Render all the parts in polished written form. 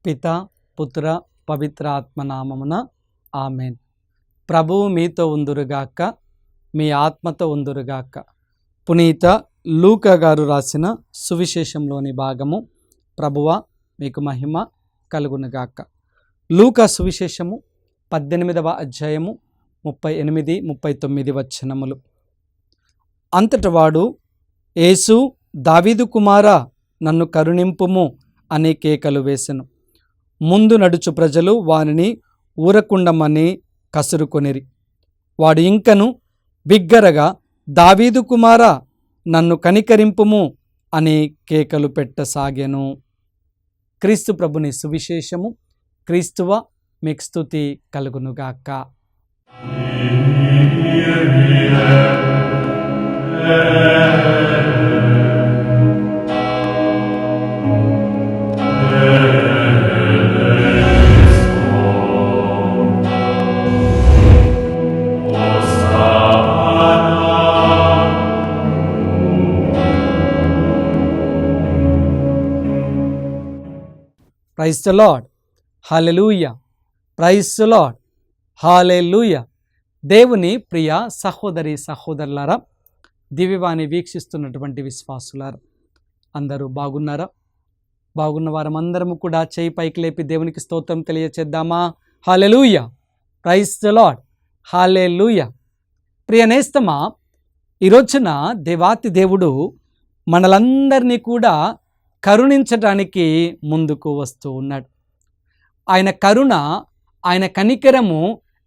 పితా పుత్ర పవిత్ర ఆత్మనామమున ఆమెన్. ప్రభువు మీతో ఉందురుగాక, మీ ఆత్మతో ఉందురుగాక. పునీత లూకా గారు రాసిన సువిశేషంలోని భాగము. ప్రభువా మీకు మహిమ కలుగునుగాక. లూకా సువిశేషము 18వ అధ్యాయము 38-39 వచనములు. అంతట వాడు, యేసు దావీదు కుమారా నన్ను కరుణింపుము అనే కేకలు వేసెను. ముందు నడుచు ప్రజలు వానిని ఊరకుండమని కసురుకొనిరి. వాడు ఇంకను బిగ్గరగా, దావీదు కుమారా నన్ను కనికరింపుము అని కేకలు పెట్టసాగెను. క్రీస్తు ప్రభుని సువిశేషము. క్రీస్తువ మీకు స్తుతి కలుగునుగాక. Praise the Lord. Hallelujah. Praise the Lord. Hallelujah. దేవుని ప్రియ సహోదరి సహోదరులారా, దివ్యవాణి వీక్షిస్తున్నటువంటి విశ్వాసులారా, అందరూ బాగున్నారా? బాగున్న వారమందరము కూడా చేయి పైకి లేపి దేవునికి స్తోత్రం తెలియచేద్దామా? Hallelujah. Praise the Lord. Hallelujah. ప్రియ నేస్తమా, ఈరోజున దేవాతి దేవుడు మనలందరినీ కూడా కరుణించటానికి ముందుకు వస్తూ ఉన్నాడు. ఆయన కరుణ, ఆయన కనికరము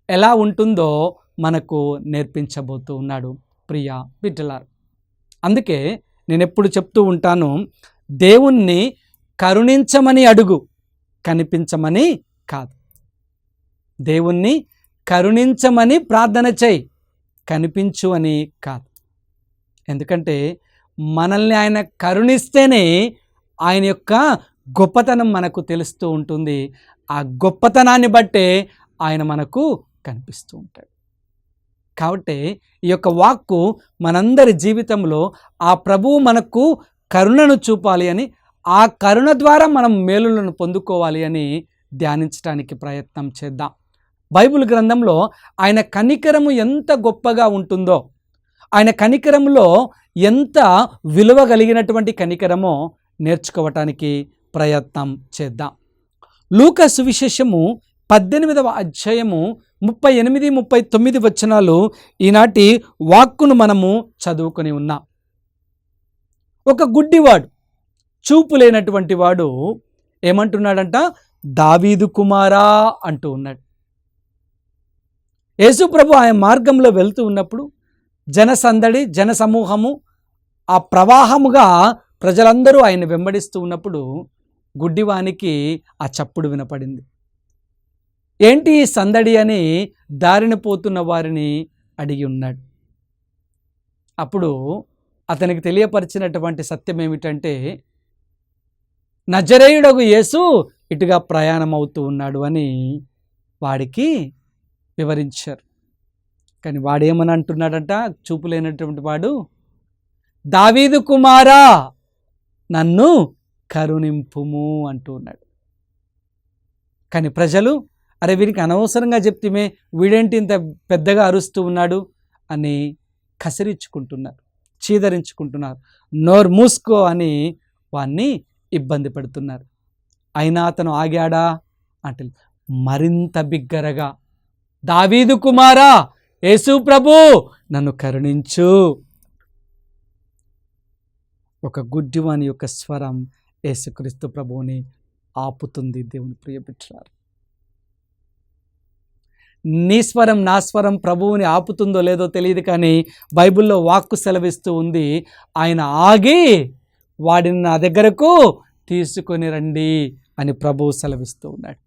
ఎలా ఉంటుందో మనకు నేర్పించబోతూ ఉన్నాడు. ప్రియ బిడ్డలారా, అందుకే నేను ఎప్పుడు చెప్తూ ఉంటాను, దేవుణ్ణి కరుణించమని అడుగు, కనిపించమని కాదు. దేవుణ్ణి కరుణించమని ప్రార్థన చేయి, కనిపించు అని కాదు. ఎందుకంటే మనల్ని ఆయన కరుణిస్తేనే ఆయన యొక్క గొప్పతనం మనకు తెలుస్తూ ఉంటుంది. ఆ గొప్పతనాన్ని బట్టే ఆయన మనకు కనిపిస్తూ ఉంటాడు. కాబట్టి ఈ యొక్క వాక్కు మనందరి జీవితంలో ఆ ప్రభువు మనకు కరుణను చూపాలి అని, ఆ కరుణ ద్వారా మనం మేలులను పొందుకోవాలి అని ధ్యానించడానికి ప్రయత్నం చేద్దాం. బైబిల్ గ్రంథంలో ఆయన కనికరము ఎంత గొప్పగా ఉంటుందో, ఆయన కనికరములో ఎంత విలువ కలిగినటువంటి కనికరమో నేర్చుకోవటానికి ప్రయత్నం చేద్దాం. లూకా సువిశేషము 18వ అధ్యాయము 38-39 వచనాలు ఈనాటి వాక్కును మనము చదువుకొని ఉన్నాం. ఒక గుడ్డివాడు, చూపు లేనటువంటి వాడు ఏమంటున్నాడంట? దావీదు కుమారా అంటూ ఉన్నాడు. యేసు ప్రభు ఆయన మార్గంలో వెళ్తూ ఉన్నప్పుడు జనసందడి, జనసమూహము, ఆ ప్రవాహముగా ప్రజలందరూ ఆయన వెంబడిస్తూ ఉన్నప్పుడు గుడ్డివానికి ఆ చప్పుడు వినపడింది. ఏంటి సందడి అని దారిన పోతున్న వారిని అడిగి ఉన్నాడు. అప్పుడు అతనికి తెలియపరిచినటువంటి సత్యం ఏమిటంటే, నజరేయుడగు యేసు ఇటుగా ప్రయాణం అవుతూ ఉన్నాడు అని వాడికి వివరించారు. కానీ వాడేమని అంటున్నాడంట? చూపు లేనటువంటి వాడు, దావీదు కుమారా నన్ను కరుణింపుము అంటూ ఉన్నాడు. కానీ ప్రజలు, అరే వీరికి అనవసరంగా చెప్తిమే, వీడేంటి ఇంత పెద్దగా అరుస్తూ ఉన్నాడు అని కసిరించుకుంటున్నారు, చీదరించుకుంటున్నారు, నోరు మూసుకో అని వాణ్ణి ఇబ్బంది పెడుతున్నారు. అయినా అతను ఆగాడా అంటే మరింత బిగ్గరగా, దావీదు కుమారా, యేసు ప్రభు నన్ను కరుణించు. ఒక గుడ్డివాని యొక్క స్వరం యేసుక్రీస్తు ప్రభువుని ఆపుతుంది. దేవుని ప్రియ బిడ్డలారా, నీ స్వరం నా స్వరం ప్రభువుని ఆపుతుందో లేదో తెలియదు, కానీ బైబిల్లో వాక్కు సెలవిస్తూ ఉంది, ఆయన ఆగి వాడిని నా దగ్గరకు తీసుకొని రండి అని ప్రభువు సెలవిస్తూ ఉన్నాడు.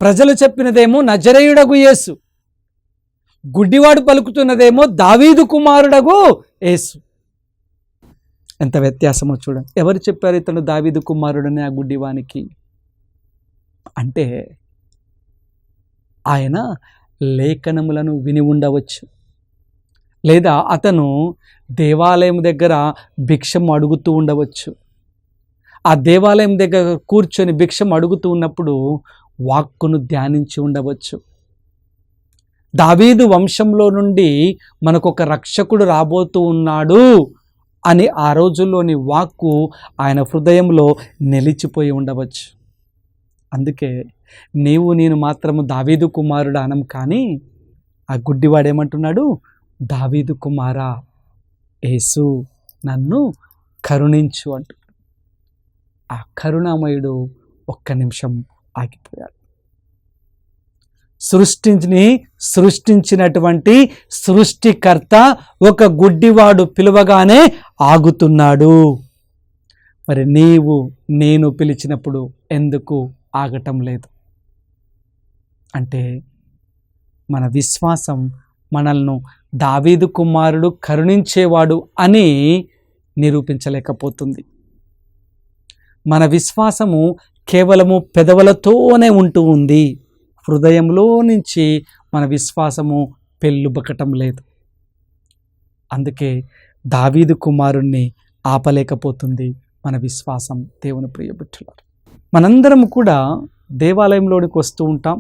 ప్రజలు చెప్పినదేమో నజరేయుడగు యేసు, గుడ్డివాడు పలుకుతున్నదేమో దావీదు కుమారుడగు యేసు. ఎంత వ్యత్యాసమో చూడండి. ఎవరు చెప్పారు ఇతను దావీదు కుమారుడని ఆ గుడ్డివానికి? అంటే ఆయన లేఖనములను విని ఉండవచ్చు, లేదా అతను దేవాలయం దగ్గర భిక్షం అడుగుతూ ఉండవచ్చు. ఆ దేవాలయం దగ్గర కూర్చొని భిక్షం అడుగుతూ ఉన్నప్పుడు వాక్కును ధ్యానించి ఉండవచ్చు. దావీదు వంశంలో నుండి మనకొక రక్షకుడు రాబోతూ ఉన్నాడు అని ఆ రోజుల్లోని వాక్కు ఆయన హృదయంలో నిలిచిపోయి ఉండవచ్చు. అందుకే నీవు నేను మాత్రము దావీదు కుమారుడు అనం, కానీ ఆ గుడ్డివాడేమంటున్నాడు? దావీదు కుమారా యేసు, నన్ను కరుణించు అంటున్నాడు. ఆ కరుణామయుడు ఒక్క నిమిషం ఆగిపోయాడు. సృష్టించినటువంటి సృష్టికర్త ఒక గుడ్డివాడు పిలువగానే ఆగుతున్నాడు. మరి నీవు నేను పిలిచినప్పుడు ఎందుకు ఆగటం లేదు? అంటే మన విశ్వాసం మనల్ని దావీదు కుమారుడు కరుణించేవాడు అని నిరూపించలేకపోతుంది. మన విశ్వాసము కేవలము పెదవులతోనే ఉంటూ ఉంది, హృదయంలో నుంచి మన విశ్వాసము పెళ్ళుబకటం లేదు. అందుకే దావీదు కుమారుణ్ణి ఆపలేకపోతుంది మన విశ్వాసం. దేవుని ప్రియ బిడ్డలారా, మనందరం కూడా దేవాలయంలోనికి వస్తూ ఉంటాం,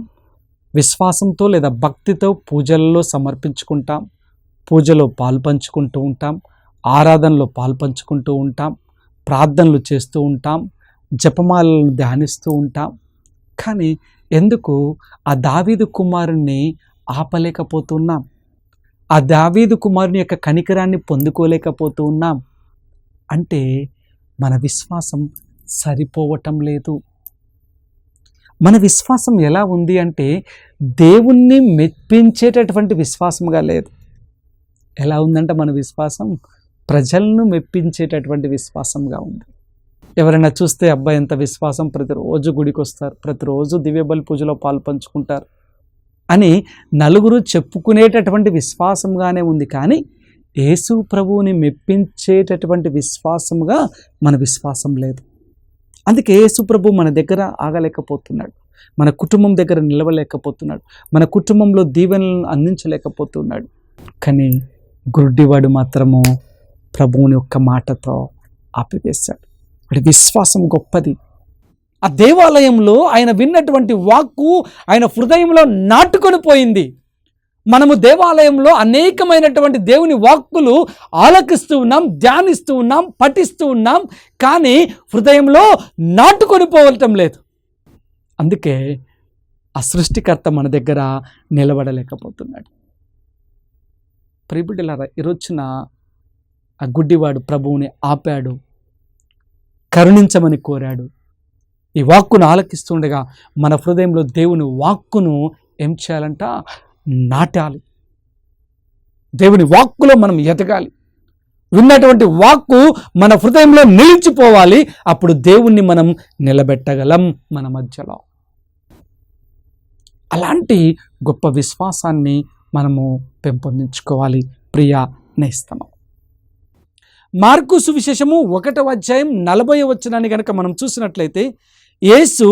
విశ్వాసంతో లేదా భక్తితో పూజలలో సమర్పించుకుంటాం, పూజలో పాల్పంచుకుంటూ ఉంటాం, ఆరాధనలో పాల్పంచుకుంటూ ఉంటాం, ప్రార్థనలు చేస్తూ ఉంటాం, జపమాలను ధ్యానిస్తూ ఉంటాం. కానీ ఎందుకు ఆ దావీదు కుమారుణ్ణి ఆపలేకపోతున్నాం? ఆ దావీదు కుమారుని యొక్క కనికరాన్ని పొందుకోలేకపోతూ ఉన్నాం అంటే మన విశ్వాసం సరిపోవటం లేదు. మన విశ్వాసం ఎలా ఉంది అంటే దేవుణ్ణి మెప్పించేటటువంటి విశ్వాసంగా లేదు. ఎలా ఉందంటే మన విశ్వాసం ప్రజలను మెప్పించేటటువంటి విశ్వాసంగా ఉంది. ఎవరైనా చూస్తే అబ్బాయి ఎంత విశ్వాసం, ప్రతిరోజు గుడికి వస్తారు, ప్రతిరోజు దివ్యబలి పూజలో పాల్పంచుకుంటారు అని నలుగురు చెప్పుకునేటటువంటి విశ్వాసంగానే ఉంది. కానీ యేసు ప్రభువుని మెప్పించేటటువంటి విశ్వాసముగా మన విశ్వాసం లేదు. అందుకే యేసు ప్రభు మన దగ్గర ఆగలేకపోతున్నాడు, మన కుటుంబం దగ్గర నిలవలేకపోతున్నాడు, మన కుటుంబంలో దీవెనలను అందించలేకపోతున్నాడు. కానీ గుడ్డివాడు మాత్రము ప్రభువుని ఒక్క మాటతో ఆపివేశాడు. వాడి విశ్వాసం గొప్పది. ఆ దేవాలయంలో ఆయన విన్నటువంటి వాక్కు ఆయన హృదయంలో నాటుకొని పోయింది. మనము దేవాలయంలో అనేకమైనటువంటి దేవుని వాక్కులు ఆలకిస్తూ ఉన్నాం, ధ్యానిస్తూ ఉన్నాం, పఠిస్తూ ఉన్నాం, కానీ హృదయంలో నాటుకొని పోవటం లేదు. అందుకే ఆ సృష్టికర్త మన దగ్గర నిలబడలేకపోతున్నాడు. ప్రియబిడ్డలారా, ఈరోజున ఆ గుడ్డివాడు ప్రభువుని ఆపాడు, కరుణించమని కోరాడు. ఈ వాక్కును ఆలకిస్తుండగా మన హృదయంలో దేవుని వాక్కును ఏం చేయాలంట? నాటాలి. దేవుని వాక్కులో మనం ఎదగాలి. విన్నటువంటి వాక్కు మన హృదయంలో నిలిచిపోవాలి. అప్పుడు దేవుణ్ణి మనం నిలబెట్టగలం మన మధ్యలో. అలాంటి గొప్ప విశ్వాసాన్ని మనము పెంపొందించుకోవాలి. ప్రియ నేస్తమా, మార్కు సువిశేషము 1వ అధ్యాయం 40వ వచనాన్ని కనుక మనం చూసినట్లయితే, యేసు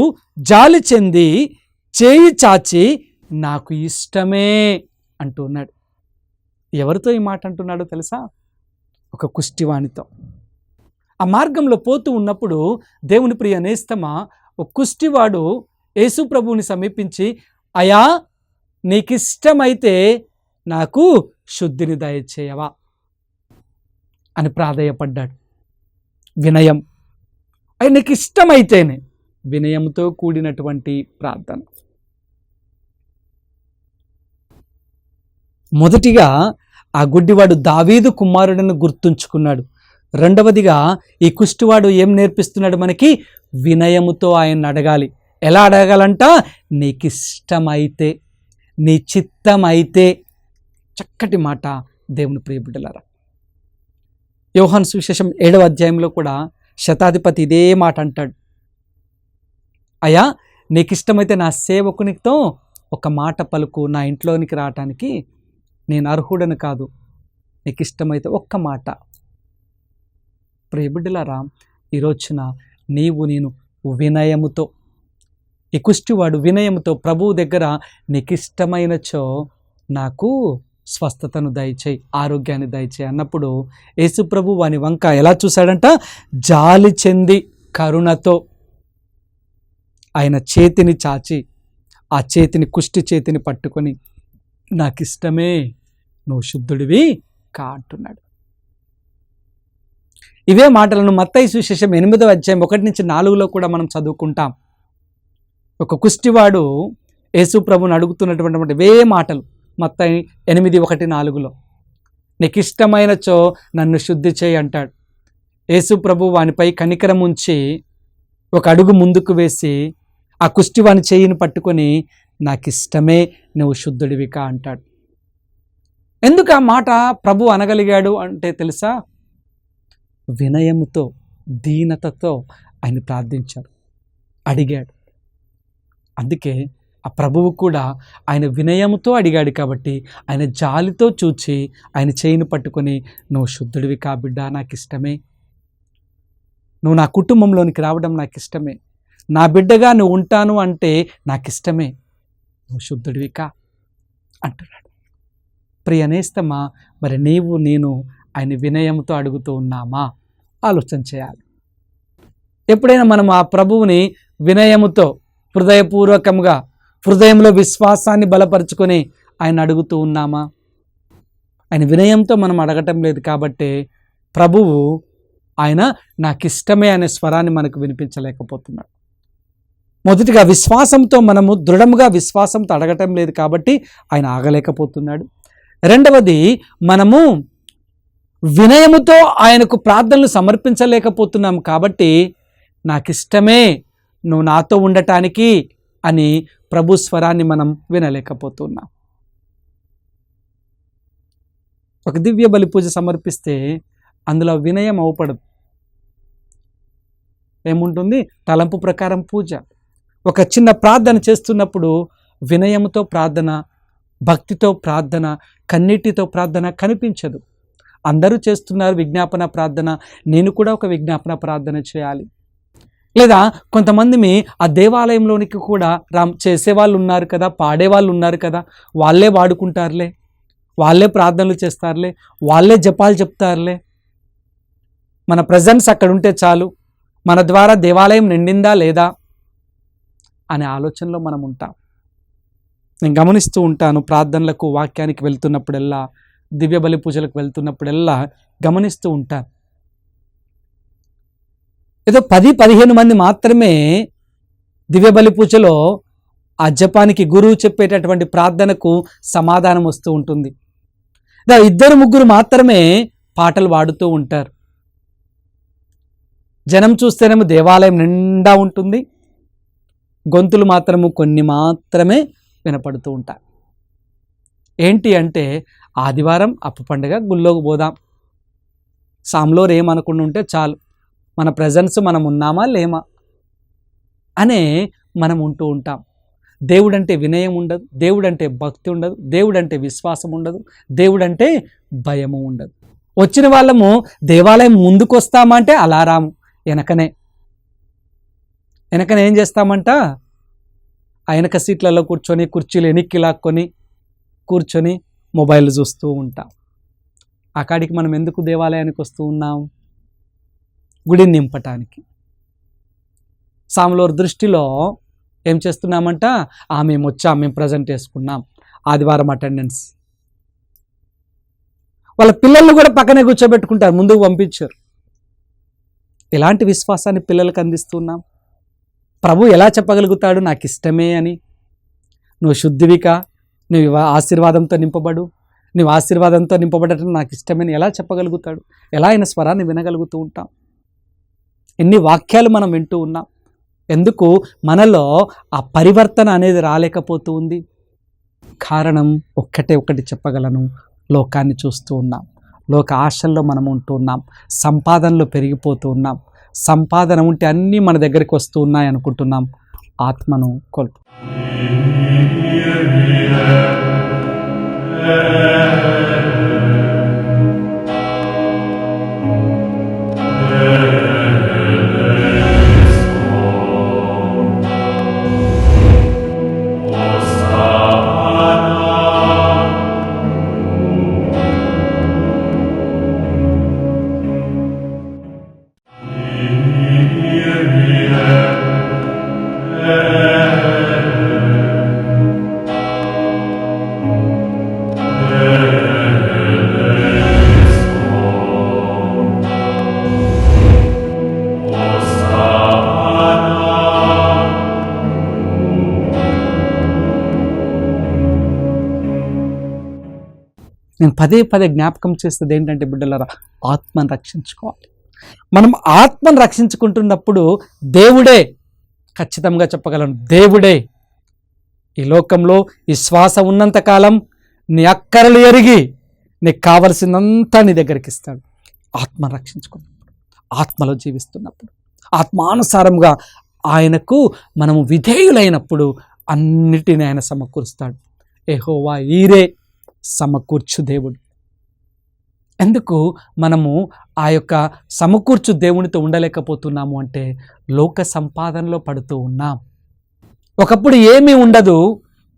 జాలి చెంది చేయి చాచి నాకు ఇష్టమే అంటున్నాడు. ఎవరితో ఈ మాట అంటున్నాడో తెలుసా? ఒక కుష్టివానితో. ఆ మార్గంలో పోతూ ఉన్నప్పుడు దేవుని ప్రియ నేస్తమా, ఒక కుష్టివాడు యేసు ప్రభువుని సమీపించి, అయ్యా నీకిష్టమైతే నాకు శుద్ధిని దయచేయవా అని ప్రాధేయపడ్డాడు. వినయం. అయ్యా నీకు ఇష్టమైతేనే, వినయంతో కూడినటువంటి ప్రార్థన. మొదటిగా ఆ గుడ్డివాడు దావీదు కుమారుడిని గుర్తుంచుకున్నాడు. రెండవదిగా ఈ కుష్టివాడు ఏం నేర్పిస్తున్నాడు మనకి? వినయముతో ఆయన అడగాలి. ఎలా అడగాలంట? నీకిష్టమైతే, నీ చిత్తమైతే. చక్కటి మాట దేవుని ప్రియ బిడ్డలారా. యోహాను సువిశేషం 7వ అధ్యాయంలో కూడా శతాధిపతి ఇదే మాట అంటాడు. అయ్యా నీకిష్టమైతే నా సేవకునితో ఒక మాట పలుకు, నా ఇంట్లోనికి రావటానికి నేను అర్హుడని కాదు, నీకు ఇష్టమైతే ఒక్క మాట. ప్రియ బిడ్డలారా, ఈరోజున నీవు నేను వినయముతో, ఈ కుష్టివాడు వినయముతో ప్రభువు దగ్గర నీకు ఇష్టమైనచో నాకు స్వస్థతను దయచేయి, ఆరోగ్యాన్ని దయచేయి అన్నప్పుడు యేసు ప్రభు వాని వంక ఎలా చూశాడంట? జాలి చెంది కరుణతో ఆయన చేతిని చాచి, ఆ చేతిని, కుష్టి చేతిని పట్టుకొని, నాకు ఇష్టమే, నువ్వు శుద్ధుడివి కా అంటున్నాడు. ఇవే మాటలను మత్తయి సువిశేషం 8వ అధ్యాయం 1-4 కూడా మనం చదువుకుంటాం. ఒక కుష్టివాడు యేసు ప్రభుని అడుగుతున్నటువంటి ఇవే మాటలు మత్తయి 8:1-4. నీకు ఇష్టమైనచో నన్ను శుద్ధి చేయి అంటాడు. యేసు ప్రభు వానిపై కనికరం ఉంచి ఒక అడుగు ముందుకు వేసి ఆ కుష్టివాని చేయిని పట్టుకొని, నాకు ఇష్టమే, నువ్వు శుద్ధుడివి కా అంటాడు. ఎందుకు ఆ మాట ప్రభు అనగలిగాడు అంటే తెలుసా? వినయముతో, దీనతతో ఆయన ప్రార్థించాడు, అడిగాడు. అందుకే ఆ ప్రభువు కూడా ఆయన వినయముతో అడిగాడు కాబట్టి ఆయన జాలితో చూచి ఆయన చేయిని పట్టుకొని, నువ్వు శుద్ధుడివి కా బిడ్డ, నాకు ఇష్టమే, నువ్వు నా కుటుంబంలోనికి రావడం నాకు ఇష్టమే, నా బిడ్డగా నువ్వు ఉంటాను అంటే నాకు ఇష్టమే, నువ్వు శుద్ధుడివి కా అంటున్నాడు. ప్రియ నేస్తమా, మరి నీవు నేను ఆయన వినయంతో అడుగుతూ ఉన్నామా? ఆలోచన చేయాలి. ఎప్పుడైనా మనం ఆ ప్రభువుని వినయముతో, హృదయపూర్వకంగా, హృదయంలో విశ్వాసాన్ని బలపరుచుకొని ఆయన అడుగుతూ ఉన్నామా? ఆయన వినయంతో మనం అడగటం లేదు కాబట్టి ప్రభువు ఆయన నాకు ఇష్టమే అనే స్వరాన్ని మనకు వినిపించలేకపోతున్నాడు. మొదటిగా విశ్వాసంతో మనము దృఢంగా విశ్వాసంతో అడగటం లేదు కాబట్టి ఆయన ఆగలేకపోతున్నాడు. రెండవది, మనము వినయముతో ఆయనకు ప్రార్థనలు సమర్పించలేకపోతున్నాం కాబట్టి నాకు ఇష్టమే, నువ్వు నాతో ఉండటానికి అని ప్రభు స్వరాన్ని మనం వినలేకపోతున్నాం. ఒక దివ్య బలి పూజ సమర్పిస్తే అందులో వినయం అవపడదు. ఏముంటుంది? తలంపు ప్రకారం పూజ. ఒక చిన్న ప్రార్థన చేస్తున్నప్పుడు వినయంతో ప్రార్థన, భక్తితో ప్రార్థన, కన్నీటితో ప్రార్థన కనిపించదు. అందరూ చేస్తున్నారు విజ్ఞాపన ప్రార్థన, నేను కూడా ఒక విజ్ఞాపన ప్రార్థన చేయాలి. లేదా కొంతమంది ఆ దేవాలయంలోనికి కూడా చేసేవాళ్ళు ఉన్నారు కదా, పాడేవాళ్ళు ఉన్నారు కదా, వాళ్ళే వాడుకుంటారులే, వాళ్ళే ప్రార్థనలు చేస్తారులే, వాళ్ళే జపాలు చెప్తారులే, మన ప్రజెన్స్ అక్కడ ఉంటే చాలు, మన ద్వారా దేవాలయం నిండిందా లేదా అనే ఆలోచనలో మనం ఉంటాం. నేను గమనిస్తూ ఉంటాను, ప్రార్థనలకు, వాక్యానికి వెళ్తున్నప్పుడల్లా, దివ్య బలి పూజలకు వెళ్తున్నప్పుడల్లా గమనిస్తూ ఉంటాను. ఏదో 10-15 మంది మాత్రమే దివ్య బలి పూజలో ఆ జపానికి గురువు చెప్పేటటువంటి ప్రార్థనకు సమాధానం వస్తూ ఉంటుంది. 2-3 మాత్రమే పాటలు పాడుతూ ఉంటారు. జనం చూస్తేనేమో దేవాలయం నిండా ఉంటుంది, గొంతులు మాత్రము కొన్ని మాత్రమే వినపడుతూ ఉంటాయి. ఏంటి అంటే, ఆదివారం అప్పు పండుగ గుళ్ళోకి పోదాం, సామ్లోర్ ఏమనుకుండా ఉంటే చాలు, మన ప్రజెన్స్ మనం ఉన్నామా లేమా అనే మనం ఉంటూ ఉంటాం. దేవుడంటే వినయం ఉండదు, దేవుడంటే భక్తి ఉండదు, దేవుడంటే విశ్వాసం ఉండదు, దేవుడంటే భయము ఉండదు. వచ్చిన వాళ్ళము దేవాలయం ముందుకు వస్తామంటే అలారాము వెనకనే ఏం చేస్తామంట, ఆ వెనక సీట్లలో కూర్చొని, కుర్చీలు ఎనిక్కి లాక్కొని కూర్చొని మొబైల్ చూస్తూ ఉంటాం. ఆ కాడికి మనం ఎందుకు దేవాలయానికి వస్తూ ఉన్నాం? గుడిని నింపటానికి. సాములోర్ దృష్టిలో ఏం చేస్తున్నామంట, మేము వచ్చాం, మేము ప్రజెంట్ వేసుకున్నాం, ఆదివారం అటెండెన్స్. వాళ్ళ పిల్లల్ని కూడా పక్కనే కూర్చోబెట్టుకుంటారు, ముందుకు పంపించారు. ఎలాంటి విశ్వాసాన్ని పిల్లలకు అందిస్తున్నాం? ప్రభు ఎలా చెప్పగలుగుతాడు నాకు ఇష్టమే అని? నువ్వు శుద్ధివికా, నువ్వు ఆశీర్వాదంతో నింపబడు, నువ్వు ఆశీర్వాదంతో నింపబడటం నాకు ఇష్టమని ఎలా చెప్పగలుగుతాడు? ఎలా ఆయన స్వరాన్ని వినగలుగుతూ ఉంటాం? ఎన్ని వాక్యాలు మనం వింటూ ఉన్నాం, ఎందుకు మనలో ఆ పరివర్తన అనేది రాలేకపోతూ ఉంది? కారణం ఒకటి చెప్పగలను, లోకాన్ని చూస్తూ ఉన్నాం, లోక ఆశల్లో మనం ఉంటూ ఉన్నాం, సంపాదనలో పెరిగిపోతూ ఉన్నాం. సంపాదన ఉంటే అన్నీ మన దగ్గరికి వస్తూ ఉన్నాయి అనుకుంటున్నాం, ఆత్మను కోల్పు నేను పదే పదే జ్ఞాపకం చేసేది ఏంటంటే బిడ్డలారా, ఆత్మను రక్షించుకోవాలి. మనం ఆత్మను రక్షించుకుంటున్నప్పుడు దేవుడే, ఖచ్చితంగా చెప్పగలను, దేవుడే ఈ లోకంలో ఈ శ్వాస ఉన్నంతకాలం నీ అక్కరలు ఎరిగి నీకు కావలసినంతా నీ దగ్గరికి ఇస్తాడు. ఆత్మ రక్షించుకున్నప్పుడు, ఆత్మలో జీవిస్తున్నప్పుడు, ఆత్మానుసారంగా ఆయనకు మనము విధేయులైనప్పుడు అన్నిటిని ఆయన సమకూరుస్తాడు. యెహోవా ఈరే సమకూర్చు దేవుడు. ఎందుకు మనము ఆ యొక్క సమకూర్చు దేవునితో ఉండలేకపోతున్నాము అంటే లోక సంపాదనలో పడుతూ ఉన్నాం. ఒకప్పుడు ఏమీ ఉండదు,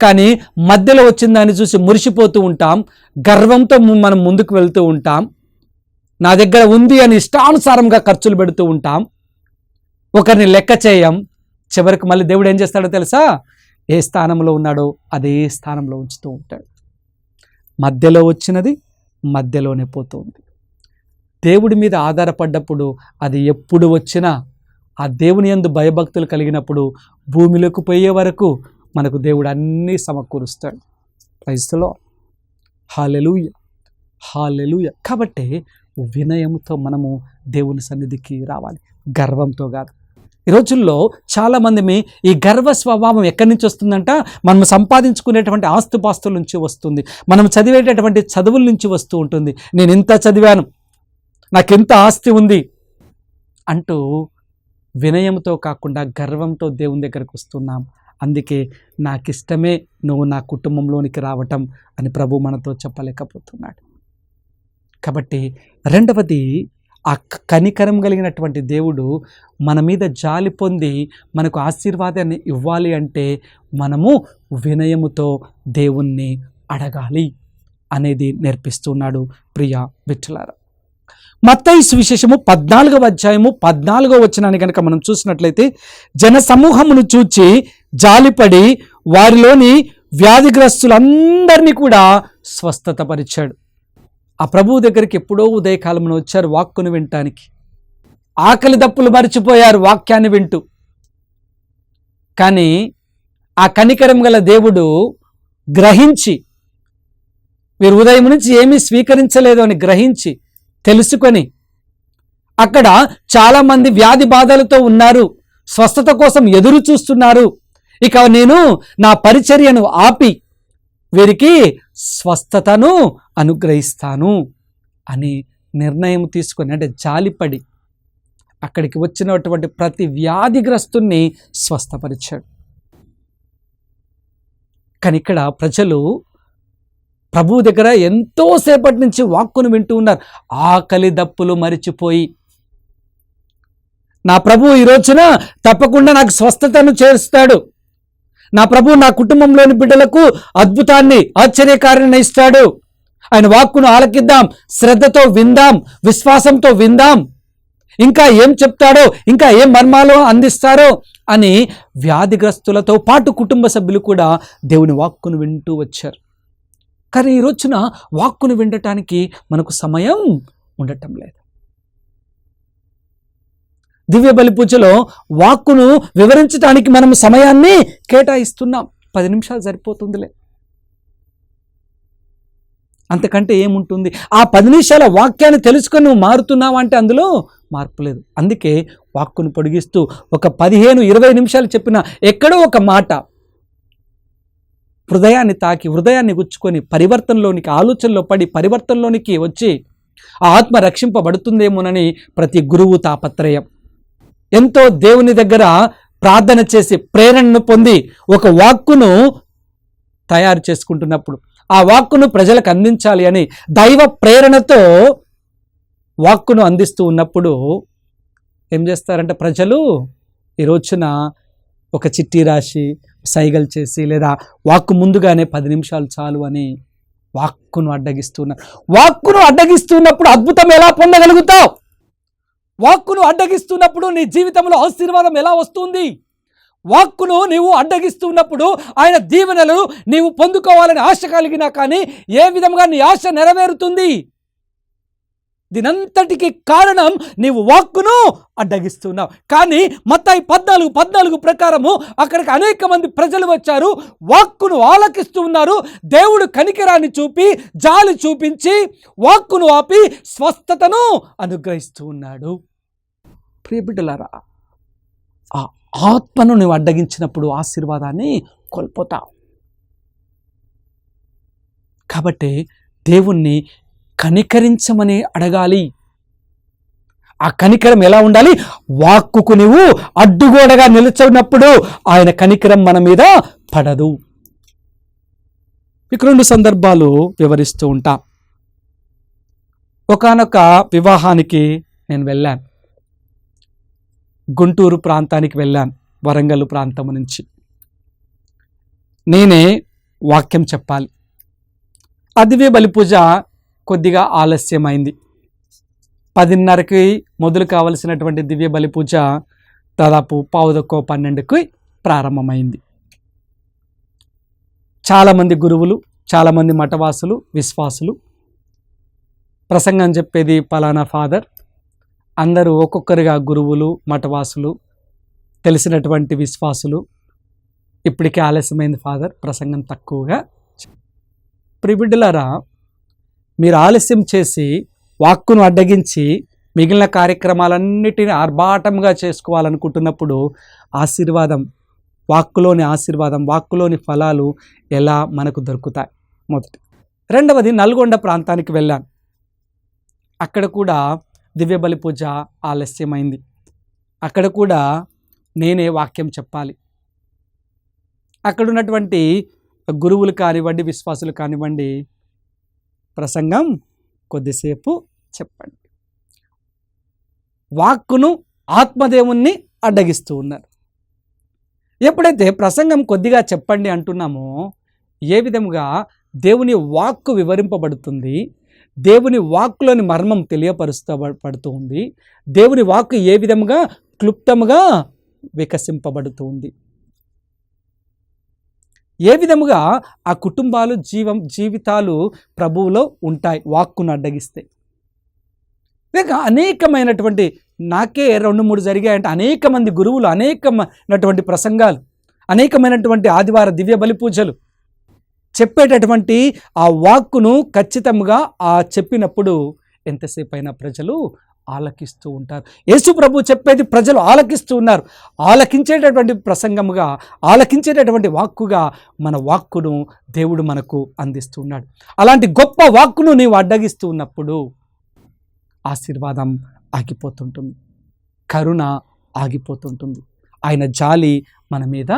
కానీ మధ్యలో వచ్చిన దాన్ని చూసి మురిసిపోతూ ఉంటాం, గర్వంతో మనం ముందుకు వెళ్తూ ఉంటాం, నా దగ్గర ఉంది అని ఇష్టానుసారంగా ఖర్చులు పెడుతూ ఉంటాం, ఒకరిని లెక్క చేయం. చివరికి మళ్ళీ దేవుడు ఏం చేస్తాడో తెలుసా? ఏ స్థానంలో ఉన్నాడో అదే స్థానంలో ఉంచుతూ ఉంటాడు. మధ్యలో వచ్చినది మధ్యలోనే పోతుంది. దేవుడి మీద ఆధారపడ్డప్పుడు అది ఎప్పుడు వచ్చినా, ఆ దేవుని యందు భయభక్తులు కలిగినప్పుడు భూమిలోకి పోయే వరకు మనకు దేవుడు అన్నీ సమకూరుస్తాడు. Praise the Lord. Hallelujah, hallelujah. కాబట్టి వినయంతో మనము దేవుని సన్నిధికి రావాలి, గర్వంతో కాదు. ఈ రోజుల్లో చాలామంది ఈ గర్వ స్వభావం ఎక్కడి నుంచి వస్తుందంట? మనం సంపాదించుకునేటువంటి ఆస్తుపాస్తుల నుంచి వస్తుంది, మనం చదివేటటువంటి చదువుల నుంచి వస్తూ ఉంటుంది. నేను ఇంత చదివాను, నాకెంత ఆస్తి ఉంది అంటూ వినయంతో కాకుండా గర్వంతో దేవుని దగ్గరకు వస్తున్నాం. అందుకే నాకిష్టమే నువ్వు నా కుటుంబంలోనికి రావటం అని ప్రభు మనతో చెప్పలేకపోతున్నాడు. కాబట్టి రెండవది, ఆ కనికరం కలిగినటువంటి దేవుడు మన మీద జాలి పొంది మనకు ఆశీర్వాదాన్ని ఇవ్వాలి అంటే మనము వినయముతో దేవుణ్ణి అడగాలి అనేది నేర్పిస్తున్నాడు. ప్రియ విఠలారా, మత్తయి సువిశేషము 14వ అధ్యాయము 14వ వచనాన్ని కనుక మనం చూసినట్లయితే, జన సమూహమును చూచి జాలిపడి వారిలోని వ్యాధిగ్రస్తులందరినీ కూడా స్వస్థత పరిచాడు. ఆ ప్రభువు దగ్గరికి ఎప్పుడో ఉదయకాలంలో వచ్చారు వాక్కును వినటానికి. ఆకలి దప్పులు మరిచిపోయారు వాక్యాన్ని వింటూ. కానీ ఆ కనికరం గల దేవుడు గ్రహించి, వీరు ఉదయం నుంచి ఏమీ స్వీకరించలేదు అని గ్రహించి తెలుసుకొని, అక్కడ చాలామంది వ్యాధి బాధలతో ఉన్నారు, స్వస్థత కోసం ఎదురు చూస్తున్నారు, ఇక నేను నా పరిచర్యను ఆపి వీరికి స్వస్థతను అనుగ్రహిస్తాను అని నిర్ణయం తీసుకొని, అంటే జాలిపడి అక్కడికి వచ్చినటువంటి ప్రతి వ్యాధిగ్రస్తుని స్వస్థపరిచాడు. కానీ ఇక్కడ ప్రజలు ప్రభువు దగ్గర ఎంతోసేపటి నుంచి వాక్కును వింటూ ఉన్నారు, ఆకలి దప్పులు మరిచిపోయి. నా ప్రభువు ఈ రోజున తప్పకుండా నాకు స్వస్థతను చేస్తాడు, నా ప్రభువు నా కుటుంబంలోని బిడ్డలకు అద్భుతాన్ని, ఆశ్చర్యకార్యాన్ని ఇస్తాడు, ఆయన వాక్కును ఆలకిద్దాం, శ్రద్ధతో విందాం, విశ్వాసంతో విందాం, ఇంకా ఏం చెప్తాడో, ఇంకా ఏం మర్మాలో అందిస్తారో అని వ్యాధిగ్రస్తులతో పాటు కుటుంబ సభ్యులు కూడా దేవుని వాక్కును వింటూ వచ్చారు. కానీ ఈ రోజున వాక్కును వినటానికి మనకు సమయం ఉండటం లేదు. దివ్య బలి పూజలో వాక్కును వివరించడానికి మనం సమయాన్ని కేటాయిస్తున్నాం. 10 నిమిషాలు సరిపోతుందిలే, అంతకంటే ఏముంటుంది? ఆ 10 నిమిషాల వాక్యాన్ని తెలుసుకొని నువ్వు మారుతున్నావు అంటే అందులో మార్పు లేదు. అందుకే వాక్కును పొడిగిస్తూ ఒక 15-20 నిమిషాలు చెప్పిన ఎక్కడో ఒక మాట హృదయాన్ని తాకి, హృదయాన్ని గుచ్చుకొని పరివర్తనలోనికి, ఆలోచనలో పడి పరివర్తనలోనికి వచ్చి ఆ ఆత్మ రక్షింపబడుతుందేమోనని ప్రతి గురువు తాపత్రయం. ఎంతో దేవుని దగ్గర ప్రార్థన చేసి ప్రేరణను పొంది ఒక వాక్కును తయారు చేసుకుంటున్నప్పుడు, ఆ వాక్కును ప్రజలకు అందించాలి అని దైవ ప్రేరణతో వాక్కును అందిస్తూ ఉన్నప్పుడు ఏం చేస్తారంటే ప్రజలు ఈ రోజున ఒక చిట్టి రాసి సైగలు చేసి, లేదా వాక్కు ముందుగానే 10 నిమిషాలు చాలు అని వాక్కును అడ్డగిస్తున్నారు. వాక్కును అడ్డగిస్తున్నప్పుడు అద్భుతం ఎలా పొందగలుగుతావు? వాక్కును అడ్డగిస్తున్నప్పుడు నీ జీవితంలో ఆశీర్వాదం ఎలా వస్తుంది? వాక్కును నీవు అడ్డగిస్తున్నప్పుడు ఆయన దీవెనలు నీవు పొందుకోవాలని ఆశ కలిగినా కానీ ఏ విధంగా నీ ఆశ నెరవేరుతుంది? దీనంతటికి కారణం నీవు వాక్కును అడ్డగిస్తున్నావు. కానీ మత్తయి 14 ప్రకారము అక్కడికి అనేక మంది ప్రజలు వచ్చారు, వాక్కును ఆలకిస్తూ ఉన్నారు. దేవుడు కనికరాన్ని చూపి, జాలి చూపించి వాక్కును ఆపి స్వస్థతను అనుగ్రహిస్తూ ఉన్నాడు. ప్రియ బిడ్డలారా, ఆ ఆత్మను నువ్వు అడ్డగించినప్పుడు ఆశీర్వాదాన్ని కోల్పోతావు. కాబట్టి దేవుణ్ణి కనికరించమని అడగాలి. ఆ కనికరం ఎలా ఉండాలి? వాక్కుకు నీవు అడ్డుగోడగా నిలిచినప్పుడు ఆయన కనికరం మన మీద పడదు. ఇక 2 సందర్భాలు వివరిస్తూ ఉంటా. ఒకానొక వివాహానికి నేను వెళ్ళాను. గుంటూరు ప్రాంతానికి వెళ్ళాను, వరంగల్ ప్రాంతం నుంచి. నేనే వాక్యం చెప్పాలి. ఆ దివ్య బలి పూజ కొద్దిగా ఆలస్యమైంది. 10:30కి మొదలు కావలసినటువంటి దివ్య బలి పూజ దాదాపు 11:12కి ప్రారంభమైంది. చాలామంది గురువులు, చాలామంది మఠవాసులు, విశ్వాసులు, ప్రసంగం చెప్పేది పలానా ఫాదర్, అందరూ ఒక్కొక్కరుగా గురువులు, మఠవాసులు, తెలిసినటువంటి విశ్వాసులు, ఇప్పటికే ఆలస్యమైంది ఫాదర్, ప్రసంగం తక్కువగా. ప్రిబిడ్డలారా, మీరు ఆలస్యం చేసి వాక్కును అడ్డగించి మిగిలిన కార్యక్రమాలన్నిటిని ఆర్భాటంగా చేసుకోవాలనుకుంటున్నప్పుడు ఆశీర్వాదం, వాక్కులోని ఆశీర్వాదం, వాక్కులోని ఫలాలు ఎలా మనకు దొరుకుతాయి? మొదటి. రెండవది, నల్గొండ ప్రాంతానికి వెళ్ళాను. అక్కడ కూడా దివ్య బలి పూజ ఆలస్యమైంది. అక్కడ కూడా నేనే వాక్యం చెప్పాలి. అక్కడ ఉన్నటువంటి గురువులు కానివ్వండి, విశ్వాసులు కానివ్వండి, ప్రసంగం కొద్దిసేపు చెప్పండి. వాక్కును, ఆత్మదేవుణ్ణి అడ్డగిస్తూ ఉన్నారు. ఎప్పుడైతే ప్రసంగం కొద్దిగా చెప్పండి అంటున్నామో, ఏ విధముగా దేవుని వాక్కు వివరింపబడుతుంది, దేవుని వాక్కులోని మర్మం తెలియపరుస్తూ ఉంది, దేవుని వాక్కు ఏ విధముగా క్లుప్తముగా వికసింపబడుతుంది, ఏ విధముగా ఆ కుటుంబాలు జీవితాలు ప్రభువులో ఉంటాయి వాక్కును అడ్డగిస్తే. లేక అనేకమైనటువంటి, నాకే 2-3 జరిగాయంటే, అనేక మంది గురువులు, అనేకమైనటువంటి ప్రసంగాలు, అనేకమైనటువంటి ఆదివార దివ్య బలి పూజలు చెప్పేటటువంటి ఆ వాక్కును ఖచ్చితంగా ఆ చెప్పినప్పుడు ఎంతసేపు అయినా ప్రజలు ఆలకిస్తూ ఉంటారు. యేసు ప్రభు చెప్పేది ప్రజలు ఆలకిస్తూ ఉన్నారు. ఆలకించేటటువంటి ప్రసంగముగా, ఆలకించేటటువంటి వాక్కుగా మన వాక్కును దేవుడు మనకు అందిస్తూ ఉన్నాడు. అలాంటి గొప్ప వాక్కును నీవు అడ్డగిస్తూ ఉన్నప్పుడు ఆశీర్వాదం ఆగిపోతుంటుంది, కరుణ ఆగిపోతుంటుంది, ఆయన జాలి మన మీద.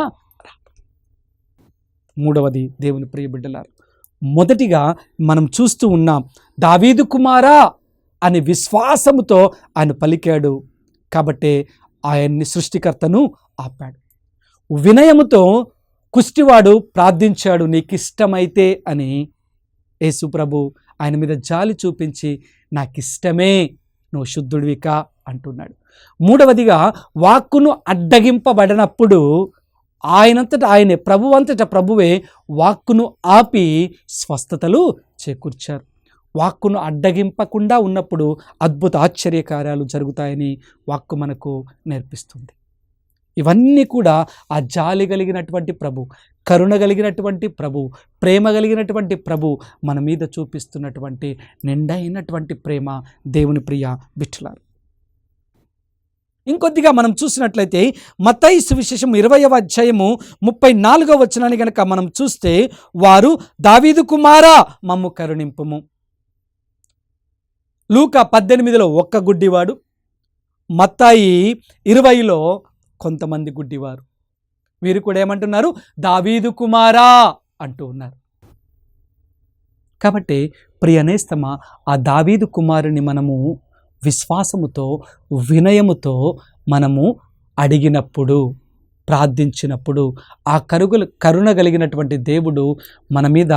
మూడవది, దేవుని ప్రియ బిడ్డలారు, మొదటిగా మనం చూస్తూ ఉన్నాం, దావీదు కుమారా అని విశ్వాసముతో ఆయన పలికాడు కాబట్టి ఆయన్ని సృష్టికర్తను ఆపాడు. వినయముతో కుష్టివాడు ప్రార్థించాడు, నీకిష్టమైతే అని. యేసు ప్రభు ఆయన మీద జాలి చూపించి, నాకిష్టమే, నువ్వు శుద్ధుడివికా అంటున్నాడు. మూడవదిగా, వాక్కును అడ్డగింపబడినప్పుడు ఆయనంతటా ఆయనే, ప్రభువంతటా ప్రభువే వాక్కును ఆపి స్వస్థతలు చేకూర్చారు. వాక్కును అడ్డగింపకుండా ఉన్నప్పుడు అద్భుత ఆశ్చర్యకార్యాలు జరుగుతాయని వాక్కు మనకు నేర్పిస్తుంది. ఇవన్నీ కూడా ఆ జాలి కలిగినటువంటి ప్రభు, కరుణ కలిగినటువంటి ప్రభు, ప్రేమ కలిగినటువంటి ప్రభు మన మీద చూపిస్తున్నటువంటి నిండైనటువంటి ప్రేమ. దేవుని ప్రియ బిడ్డలారా, ఇంకొద్దిగా మనం చూసినట్లయితే మత్తయి సువిశేషం 20వ అధ్యాయము 34వ వచనాన్ని కనుక మనం చూస్తే, వారు దావీదు కుమారా మమ్ము కరుణింపుము. లూకా 18లో ఒక్క గుడ్డివాడు, మత్తాయి 20లో కొంతమంది గుడ్డివారు. వీరు కూడా ఏమంటున్నారు? దావీదు కుమారా అంటూ ఉన్నారు. కాబట్టి ప్రియనేస్తమా, ఆ దావీదు కుమారుని మనము విశ్వాసముతో, వినయముతో మనము అడిగినప్పుడు, ప్రార్థించినప్పుడు ఆ కరుణ కలిగినటువంటి దేవుడు మన మీద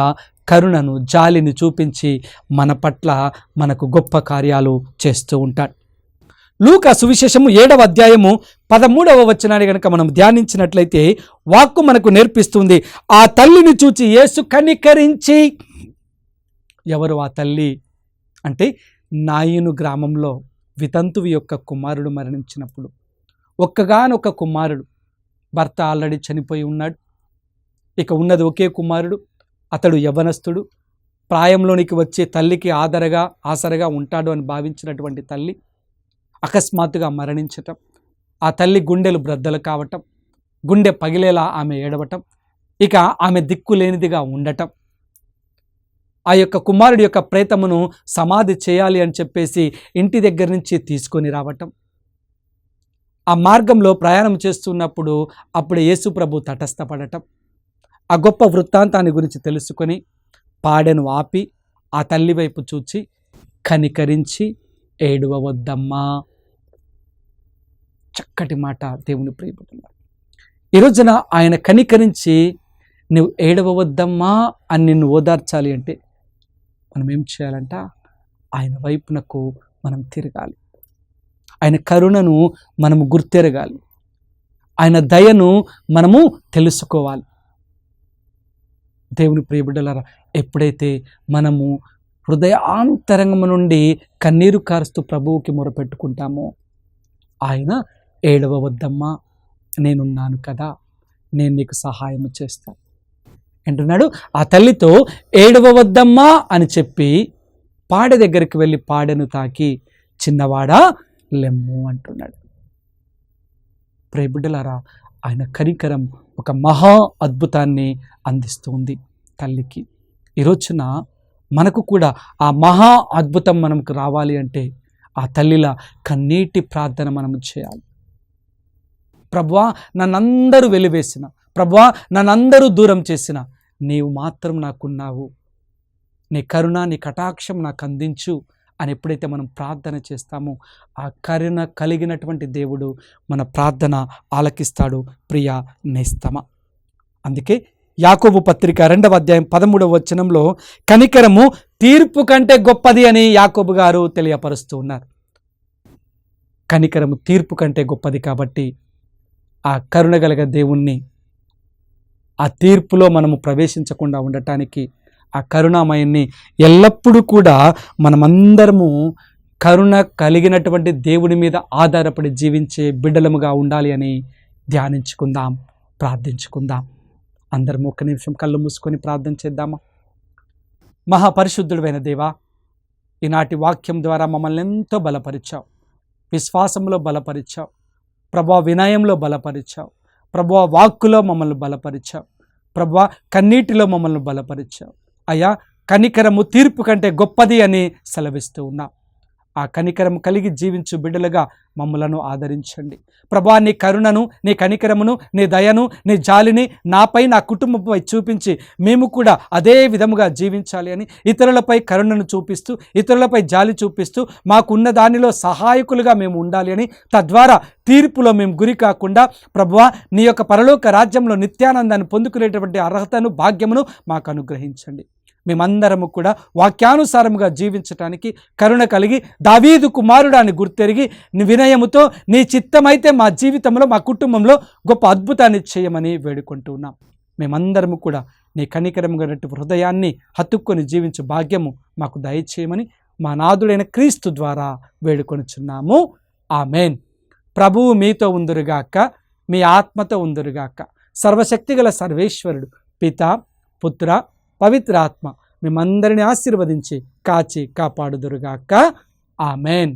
కరుణను, జాలిని చూపించి మన పట్ల మనకు గొప్ప కార్యాలు చేస్తూ ఉంటాడు. లూకా సువిశేషము 7వ అధ్యాయము 13వ వచనాన్ని కనుక మనం ధ్యానించినట్లయితే వాక్కు మనకు నేర్పిస్తుంది, ఆ తల్లిని చూచి యేసు కనికరించి. ఎవరు ఆ తల్లి అంటే, నాయిను గ్రామంలో వితంతువు యొక్క కుమారుడు మరణించినప్పుడు, ఒక్కగానొక్క కుమారుడు, భర్త ఆల్రెడీ చనిపోయి ఉన్నాడు, ఇక ఉన్నది ఒకే కుమారుడు, అతడు యవ్వనస్తుడు, ప్రాయంలోనికి వచ్చే తల్లికి ఆసరగా ఉంటాడు అని భావించినటువంటి తల్లి అకస్మాత్తుగా మరణించటం, ఆ తల్లి గుండెలు బ్రద్దలు కావటం, గుండె పగిలేలా ఆమె ఏడవటం, ఇక ఆమె దిక్కులేనిదిగా ఉండటం, ఆ యొక్క కుమారుడి యొక్క ప్రేతమును సమాధి చేయాలి అని చెప్పేసి ఇంటి దగ్గర నుంచి తీసుకొని రావటం, ఆ మార్గంలో ప్రయాణం చేస్తున్నప్పుడు అప్పుడు యేసు ప్రభు తటస్థపడటం, ఆ గొప్ప వృత్తాంతాన్ని గురించి తెలుసుకొని పాడెను ఆపి ఆ తల్లి వైపు చూచి కనికరించి ఏడవవద్దమ్మా. చక్కటి మాట దేవుని ప్రియపడుతున్నారు. ఈ రోజున ఆయన కనికరించి నువ్వు ఏడవవద్దమ్మా అని నిన్ను ఓదార్చాలి అంటే మనం ఏం చేయాలంట? ఆయన వైపునకు మనం తిరగాలి, ఆయన కరుణను మనము గుర్తెరగాలి, ఆయన దయను మనము తెలుసుకోవాలి. దేవుని ప్రియబిడ్డలారా, ఎప్పుడైతే మనము హృదయాంతరంగం నుండి కన్నీరు కారుస్తూ ప్రభువుకి మొరపెట్టుకుంటామో ఆయన ఏడవవద్దమ్మా, నేనున్నాను కదా, నేను నీకు సహాయం చేస్తాను అంటున్నాడు. ఆ తల్లితో ఏడవవద్దమ్మా అని చెప్పి పాడె దగ్గరికి వెళ్ళి పాడెను తాకి చిన్నవాడా లెమ్ము అంటున్నాడు. ప్రియబిడ్డలారా, ఆయన కనికరం ఒక మహా అద్భుతాన్ని అందిస్తుంది తల్లికి. ఈరోజున మనకు కూడా ఆ మహా అద్భుతం మనకు రావాలి అంటే ఆ తల్లిలా కన్నీటి ప్రార్థన మనము చేయాలి. ప్రభువా, నన్నందరూ వెలివేసిన, ప్రభువా నన్నందరూ దూరం చేసిన, నీవు మాత్రం నాకున్నావు, నీ కరుణ నీ కటాక్షం నాకు అందించు అని ఎప్పుడైతే మనం ప్రార్థన చేస్తామో ఆ కరుణ కలిగినటువంటి దేవుడు మన ప్రార్థన ఆలకిస్తాడు. ప్రియ నేస్తమా, అందుకే యాకోబు పత్రిక 2వ అధ్యాయం 13వ వచనంలో కనికరము తీర్పు కంటే గొప్పది అని యాకోబు గారు తెలియపరుస్తూ ఉన్నారు. కనికరము తీర్పు కంటే గొప్పది కాబట్టి ఆ కరుణ కలిగిన దేవుణ్ణి ఆ తీర్పులో మనము ప్రవేశించకుండా ఉండటానికి ఆ కరుణామయాన్ని ఎల్లప్పుడూ కూడా మనమందరము కరుణ కలిగినటువంటి దేవుని మీద ఆధారపడి జీవించే బిడ్డలముగా ఉండాలి అని ధ్యానించుకుందాం, ప్రార్థించుకుందాం. అందరం ఒక్క నిమిషం కళ్ళు మూసుకొని ప్రార్థన చేద్దామా. మహాపరిశుద్ధుడైన దేవా, ఈనాటి వాక్యం ద్వారా మమ్మల్ని ఎంతో బలపరిచావు, విశ్వాసంలో బలపరిచావు ప్రభువా, వినయంలో బలపరిచావు ప్రభువా, వాక్కులో మమ్మల్ని బలపరిచావు ప్రభువా, కన్నీటిలో మమ్మల్ని బలపరిచావు అయ్యా. కనికరము తీర్పు కంటే గొప్పది అని సెలవిస్తూ ఉన్నాం. ఆ కనికరము కలిగి జీవించు బిడ్డలుగా మమ్మలను ఆదరించండి ప్రభువా. నీ కరుణను, నీ కనికరమును, నీ దయను, నీ జాలిని నాపై, నా కుటుంబంపై చూపించి మేము కూడా అదే విధముగా జీవించాలి అని ఇతరులపై కరుణను చూపిస్తూ, ఇతరులపై జాలి చూపిస్తూ మాకున్న దానిలో సహాయకులుగా మేము ఉండాలి అని, తద్వారా తీర్పులో మేము గురి కాకుండా ప్రభువా నీ యొక్క పరలోక రాజ్యంలో నిత్యానందాన్ని పొందుకునేటువంటి అర్హతను, భాగ్యమును మాకు అనుగ్రహించండి. మేమందరము కూడా వాక్యానుసారముగా జీవించటానికి కరుణ కలిగి దావీదు కుమారుడాన్ని గుర్తెరిగి వినయముతో నీ చిత్తమైతే మా జీవితంలో, మా కుటుంబంలో గొప్ప అద్భుతాన్ని చేయమని వేడుకుంటున్నాం. మేమందరము కూడా నీ కనికరముగా హృదయాన్ని హత్తుక్కొని జీవించు భాగ్యము మాకు దయచేయమని మా నాథుడైన క్రీస్తు ద్వారా వేడుకొనుచున్నాము. ఆమెన్. ప్రభువు మీతో ఉందురుగాక, మీ ఆత్మతో ఉందురుగాక. సర్వశక్తిగల సర్వేశ్వరుడు పిత, పుత్ర, పవిత్రాత్మ మిమ్మందరిని ఆశీర్వదించి కాచి కాపాడుదురుగాక. ఆమెన్.